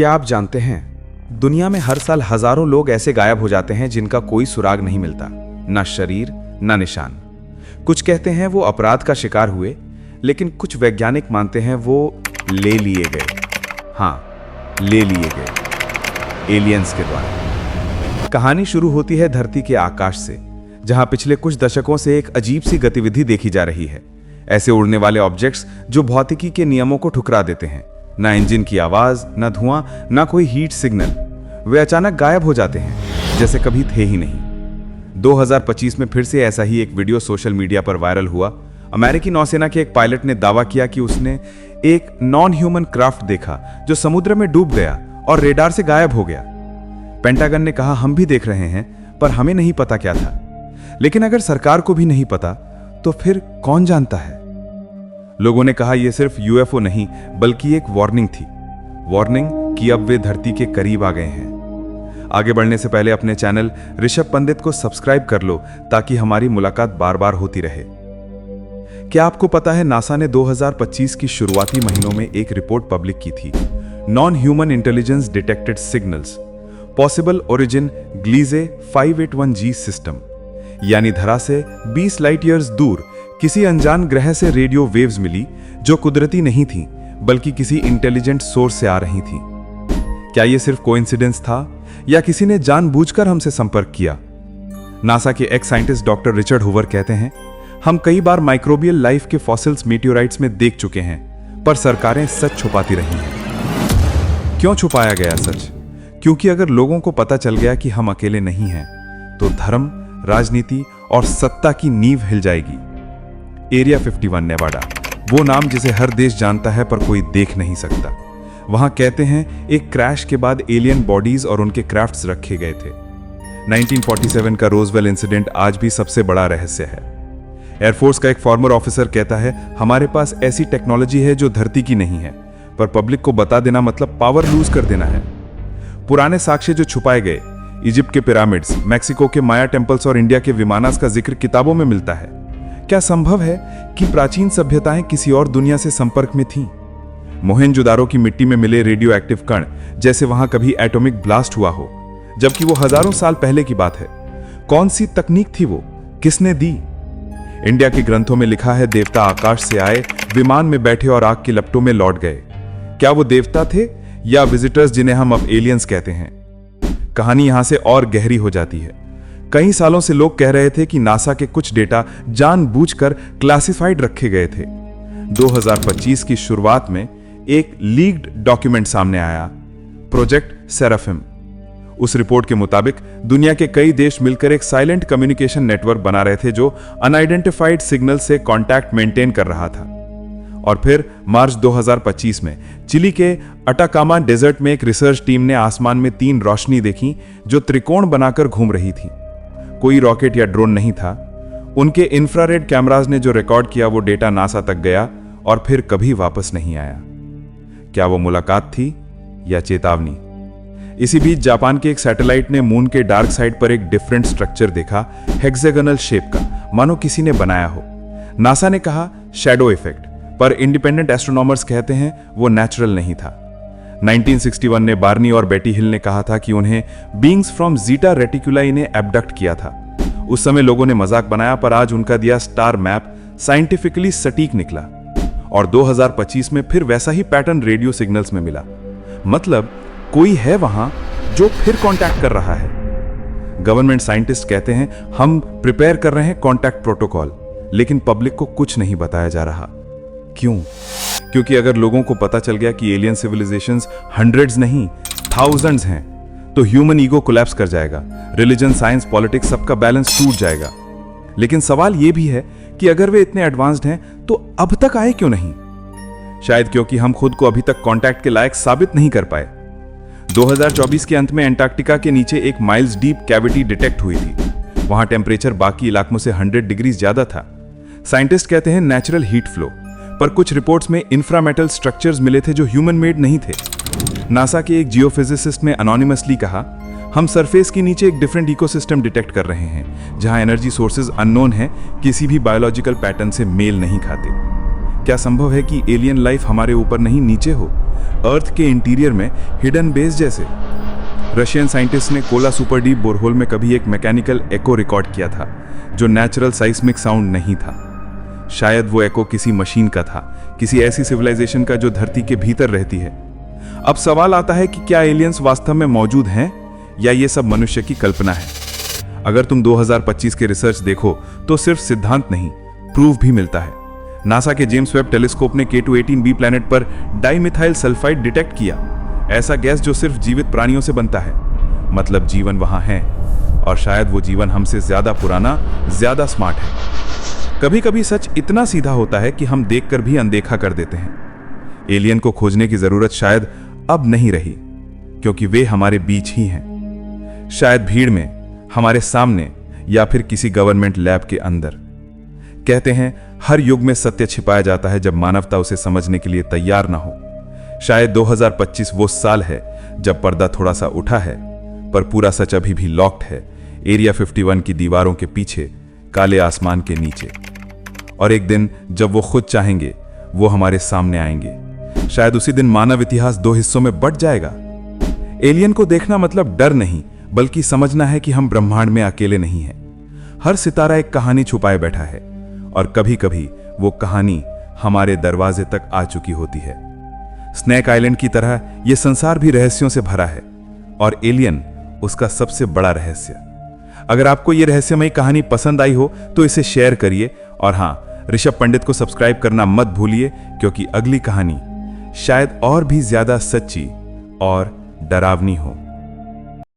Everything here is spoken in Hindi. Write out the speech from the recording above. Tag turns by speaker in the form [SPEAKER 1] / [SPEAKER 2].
[SPEAKER 1] क्या आप जानते हैं, दुनिया में हर साल हजारों लोग ऐसे गायब हो जाते हैं जिनका कोई सुराग नहीं मिलता, ना शरीर ना निशान। कुछ कहते हैं वो अपराध का शिकार हुए, लेकिन कुछ वैज्ञानिक मानते हैं वो ले लिए गए। हाँ, ले लिए गए एलियंस के द्वारा। कहानी शुरू होती है धरती के आकाश से, जहां पिछले कुछ दशकों से एक अजीब सी गतिविधि देखी जा रही है। ऐसे उड़ने वाले ऑब्जेक्ट्स जो भौतिकी के नियमों को ठुकरा देते हैं। ना इंजन की आवाज, ना धुआं, ना कोई हीट सिग्नल। वे अचानक गायब हो जाते हैं, जैसे कभी थे ही नहीं। 2025 में फिर से ऐसा ही एक वीडियो सोशल मीडिया पर वायरल हुआ। अमेरिकी नौसेना के एक पायलट ने दावा किया कि उसने एक नॉन ह्यूमन क्राफ्ट देखा जो समुद्र में डूब गया और रेडार से गायब हो गया। पेंटागन ने कहा, हम भी देख रहे हैं, पर हमें नहीं पता क्या था। लेकिन अगर सरकार को भी नहीं पता, तो फिर कौन जानता है? लोगों ने कहा यह सिर्फ यूएफओ नहीं, बल्कि एक वार्निंग थी। वार्निंग कि अब वे धरती के करीब आ गए हैं। आगे बढ़ने से पहले अपने चैनल ऋषभ पंडित को सब्सक्राइब कर लो, ताकि हमारी मुलाकात बार बार होती रहे। क्या आपको पता है, नासा ने 2025 की शुरुआती महीनों में एक रिपोर्ट पब्लिक की थी, non human intelligence detected signals, possible origin Gliese 581G system. यानी धरा से 20 लाइट ईयर्स दूर किसी अनजान ग्रह से रेडियो वेव्स मिली, जो कुदरती नहीं थी, बल्कि किसी इंटेलिजेंट सोर्स से आ रही थी। क्या यह सिर्फ कोइंसिडेंस था, या किसी ने जानबूझकर हमसे संपर्क किया? नासा के x scientist doctor Richard Hoover कहते हैं, हम कई बार माइक्रोबियल लाइफ के फॉसिल्स मीटियोराइट्स में देख चुके हैं, पर सरकारें सच छुपाती रही हैं। क्यों छुपाया गया सच? क्योंकि अगर लोगों को पता चल गया कि हम अकेले नहीं हैं, तो धर्म, राजनीति और सत्ता की नींव हिल जाएगी। एरिया 51 नेवाडा, वो नाम जिसे हर देश जानता है पर कोई देख नहीं सकता। वहां कहते हैं एक क्रैश के बाद एलियन बॉडीज और उनके क्राफ्ट्स रखे गए थे। 1947 का रोजवेल इंसिडेंट आज भी सबसे बड़ा रहस्य है। एयरफोर्स का एक फॉर्मर ऑफिसर कहता है, हमारे पास ऐसी टेक्नोलॉजी है जो धरती की नहीं है, पर पब्लिक को बता देना मतलब पावर लूज कर देना है। पुराने साक्ष्य जो छुपाए गए, इजिप्ट के पिरामिड्स, मैक्सिको के माया टेम्पल्स और इंडिया के विमानस का जिक्र किताबों में मिलता है। क्या संभव है कि प्राचीन सभ्यताएं किसी और दुनिया से संपर्क में थीं? मोहेंजोदारो की मिट्टी में मिले रेडियो एक्टिव कण, जैसे वहां कभी एटॉमिक ब्लास्ट हुआ हो, जबकि वो हजारों साल पहले की बात है। कौन सी तकनीक थी वो? किसने दी? इंडिया के ग्रंथों में लिखा है, देवता आकाश से आए, विमान में बैठे और आग की लपटों में लौट गए। क्या वो देवता थे या विजिटर्स, जिन्हें हम अब एलियंस कहते हैं? कहानी यहां से और गहरी हो जाती है। कई सालों से लोग कह रहे थे कि नासा के कुछ डेटा जानबूझकर क्लासिफाइड रखे गए थे। 2025 की शुरुआत में एक लीक्ड डॉक्यूमेंट सामने आया, प्रोजेक्ट सेराफिम। उस रिपोर्ट के मुताबिक दुनिया के कई देश मिलकर एक साइलेंट कम्युनिकेशन नेटवर्क बना रहे थे, जो अनआइडेंटिफाइड सिग्नल से कांटेक्ट मेंटेन कर रहा था। और फिर मार्च 2025 में चिली के अटाकामा डेजर्ट में एक रिसर्च टीम ने आसमान में 3 रोशनी देखी, जो त्रिकोण बनाकर घूम रही थी। कोई रॉकेट या ड्रोन नहीं था। उनके इंफ्रारेड कैमरास ने जो रिकॉर्ड किया, वो डेटा नासा तक गया और फिर कभी वापस नहीं आया। क्या वो मुलाकात थी या चेतावनी? इसी बीच जापान के एक सैटेलाइट ने मून के डार्क साइड पर एक डिफरेंट स्ट्रक्चर देखा, हेक्सागोनल शेप का, मानो किसी ने बनाया हो। नासा ने कहा शैडो इफेक्ट, पर इंडिपेंडेंट एस्ट्रोनॉमर्स कहते हैं वो नेचुरल नहीं था। 1961 में बार्नी और बेटी हिल ने कहा था कि उन्हें बीइंग्स फ्रॉम जीटा रेटिकुलाई ने एब्डक्ट किया था। उस समय लोगों ने मजाक बनाया, पर आज उनका दिया स्टार मैप साइंटिफिकली सटीक निकला। और 2025 में फिर वैसा ही पैटर्न रेडियो सिग्नल्स में मिला। मतलब कोई है वहां जो फिर कांटेक्ट कर रहा है। गवर्नमेंट साइंटिस्ट कहते हैं हम प्रिपेयर कर रहे हैं कांटेक्ट प्रोटोकॉल, लेकिन पब्लिक को कुछ नहीं बताया जा रहा। क्यों? क्योंकि अगर लोगों को पता चल गया कि एलियन सिविलाइजेशंस हंड्रेड्स नहीं, थाउजेंड्स हैं, तो ह्यूमन ईगो कोलैप्स कर जाएगा। रिलीजन, साइंस, पॉलिटिक्स, सबका बैलेंस टूट जाएगा। लेकिन सवाल यह भी है कि अगर वे इतने एडवांस्ड हैं, तो अब तक आए क्यों नहीं? शायद क्योंकि हम खुद को अभी तक कांटेक्ट के लायक साबित नहीं कर पाए। 2024 के अंत में अंटार्कटिका के नीचे एक माइल्स डीप कैविटी डिटेक्ट हुई थी। वहां टेम्परेचर बाकी इलाकों से 100 डिग्री ज्यादा था। साइंटिस्ट कहते हैं नेचुरल हीट फ्लो, पर कुछ रिपोर्ट्स में इंफ्रामेटल स्ट्रक्चर्स मिले थे जो ह्यूमन मेड नहीं थे। नासा के एक जियोफिजिसिस्ट ने अनोनिमसली कहा, हम सरफेस के नीचे एक डिफरेंट इकोसिस्टम डिटेक्ट कर रहे हैं, जहां एनर्जी सोर्सेज अननोन है, किसी भी बायोलॉजिकल पैटर्न से मेल नहीं खाते। क्या संभव है कि एलियन लाइफ हमारे ऊपर नहीं नीचे हो, अर्थ के इंटीरियर में हिडन बेस जैसे? रशियन साइंटिस्ट ने कोला सुपर डीप बोरहोल में कभी एक मैकेनिकल एको रिकॉर्ड किया था जो नेचुरल साइस्मिक साउंड नहीं था। शायद वो एको किसी मशीन का था, किसी ऐसी सिविलाइजेशन का जो धरती के भीतर रहती है। अब सवाल आता है कि क्या एलियंस वास्तव में मौजूद हैं या ये सब मनुष्य की कल्पना है? अगर तुम 2025 के रिसर्च देखो तो सिर्फ सिद्धांत नहीं, प्रूफ भी मिलता है। नासा के जेम्स वेब टेलीस्कोप ने K2-18b प्लैनेट पर डाइमिथाइल सल्फाइड डिटेक्ट किया, ऐसा गैस जो सिर्फ जीवित प्राणियों से बनता है। मतलब जीवन वहां है, और शायद वो जीवन हमसे ज्यादा पुराना, ज्यादा स्मार्ट है। कभी कभी सच इतना सीधा होता है कि हम देखकर भी अनदेखा कर देते हैं। एलियन को खोजने की जरूरत शायद अब नहीं रही, क्योंकि वे हमारे बीच ही हैं। शायद भीड़ में, हमारे सामने, या फिर किसी गवर्नमेंट लैब के अंदर। कहते हैं हर युग में सत्य छिपाया जाता है जब मानवता उसे समझने के लिए तैयार ना हो। शायद 2025 वो साल है जब पर्दा थोड़ा सा उठा है, पर पूरा सच अभी भी लॉक्ड है एरिया 51 की दीवारों के पीछे, काले आसमान के नीचे। और एक दिन जब वो खुद चाहेंगे, वो हमारे सामने आएंगे। शायद उसी दिन मानव इतिहास 2 हिस्सों में बंट जाएगा। एलियन को देखना मतलब डर नहीं, बल्कि समझना है कि हम ब्रह्मांड में अकेले नहीं हैं। हर सितारा एक कहानी छुपाए बैठा है, और कभी कभी वो कहानी हमारे दरवाजे तक आ चुकी होती है। स्नेक आइलैंड की तरह यह संसार भी रहस्यों से भरा है, और एलियन उसका सबसे बड़ा रहस्य। अगर आपको यह रहस्यमयी कहानी पसंद आई हो तो इसे शेयर करिए, और हाँ, ऋषभ पंडित को सब्सक्राइब करना मत भूलिए, क्योंकि अगली कहानी शायद और भी ज्यादा सच्ची और डरावनी हो।